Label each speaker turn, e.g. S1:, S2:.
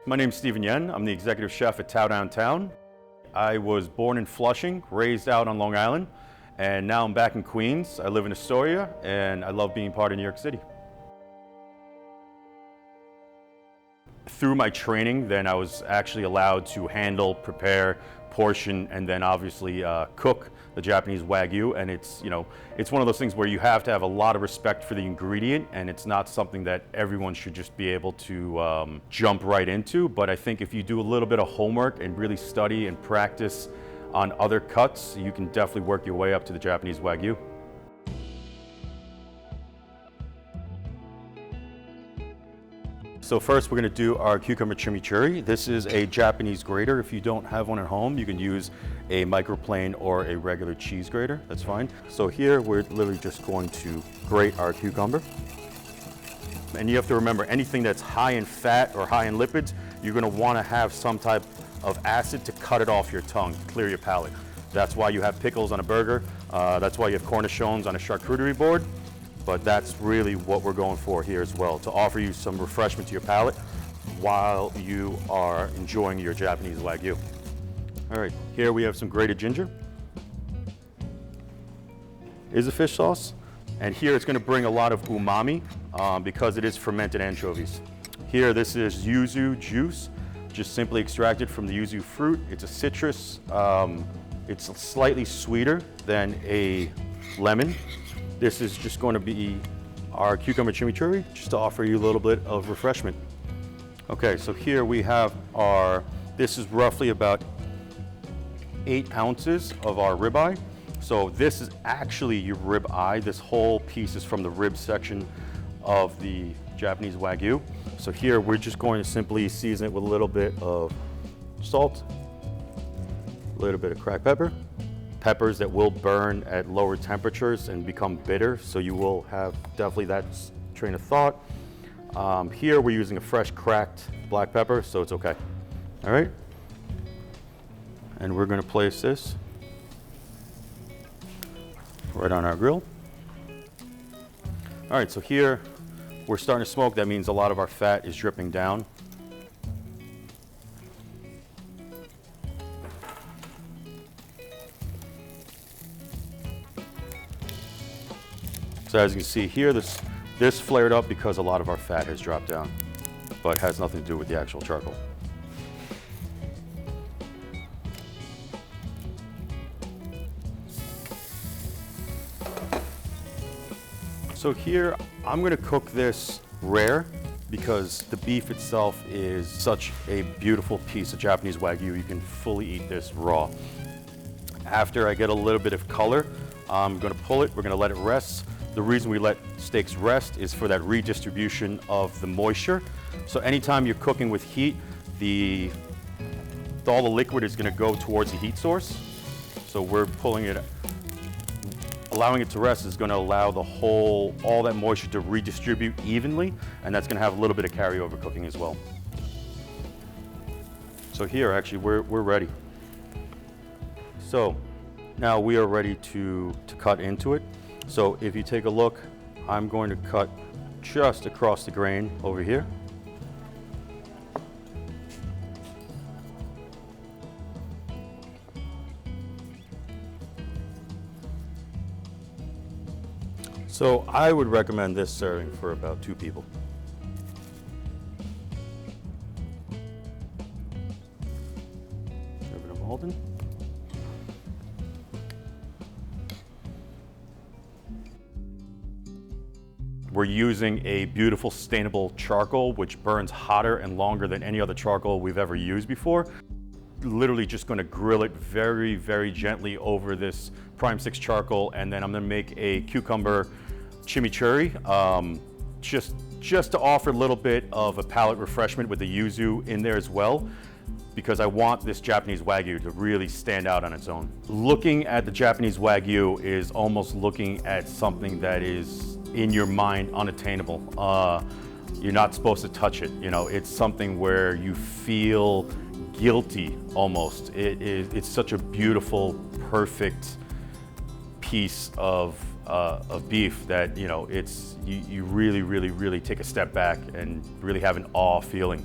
S1: My name's Stephen Yen. I'm the executive chef at Tao Downtown. I was born in Flushing, raised out on Long Island, and now I'm back in Queens. I live in Astoria, and I love being part of New York City. Through my training, then I was actually allowed to handle, prepare, portion, and then obviously cook the Japanese Wagyu. And it's one of those things where you have to have a lot of respect for the ingredient, and it's not something that everyone should just be able to jump right into. But I think if you do a little bit of homework and really study and practice on other cuts, you can definitely work your way up to the Japanese Wagyu. So first we're going to do our cucumber chimichurri. This is a Japanese grater. If you don't have one at home, you can use a microplane or a regular cheese grater. That's fine. So here we're literally just going to grate our cucumber. And you have to remember, anything that's high in fat or high in lipids, you're going to want to have some type of acid to cut it off your tongue, clear your palate. That's why you have pickles on a burger. That's why you have cornichons on a charcuterie board. But that's really what we're going for here as well, to offer you some refreshment to your palate while you are enjoying your Japanese Wagyu. All right, here we have some grated ginger. Is a fish sauce. And here it's gonna bring a lot of umami because it is fermented anchovies. Here, this is yuzu juice, just simply extracted from the yuzu fruit. It's a citrus. It's slightly sweeter than a lemon. This is just going to be our cucumber chimichurri, just to offer you a little bit of refreshment. Okay, so here we have this is roughly about 8 ounces of our ribeye. So this is actually your rib eye. This whole piece is from the rib section of the Japanese Wagyu. So here we're just going to simply season it with a little bit of salt, a little bit of cracked pepper. Peppers that will burn at lower temperatures and become bitter, so you will have definitely that train of thought. Here we're using a fresh cracked black pepper, so it's okay. All right, and we're going to place this right on our grill. All right, so here we're starting to smoke. That means a lot of our fat is dripping down. So as you can see here, this flared up because a lot of our fat has dropped down, but has nothing to do with the actual charcoal. So here, I'm gonna cook this rare because the beef itself is such a beautiful piece of Japanese Wagyu. You can fully eat this raw. After I get a little bit of color, I'm gonna pull it, we're gonna let it rest. The reason we let steaks rest is for that redistribution of the moisture. So anytime you're cooking with heat, all the liquid is going to go towards the heat source. So we're pulling it, allowing it to rest is going to allow all that moisture to redistribute evenly, and that's going to have a little bit of carryover cooking as well. So here, actually, we're ready. So now we are ready to cut into it. So if you take a look, I'm going to cut just across the grain over here. So I would recommend this serving for about 2 people. Give it a Malden. We're using a beautiful sustainable charcoal which burns hotter and longer than any other charcoal we've ever used before. Literally just going to grill it very, very gently over this Prime 6 charcoal, and then I'm going to make a cucumber chimichurri, just to offer a little bit of a palate refreshment with the yuzu in there as well, because I want this Japanese Wagyu to really stand out on its own. Looking at the Japanese Wagyu is almost looking at something that is in your mind unattainable. You're not supposed to touch it. You know, it's something where you feel guilty almost. It's such a beautiful, perfect piece of beef that, you know, you really, really, really take a step back and really have an awe feeling.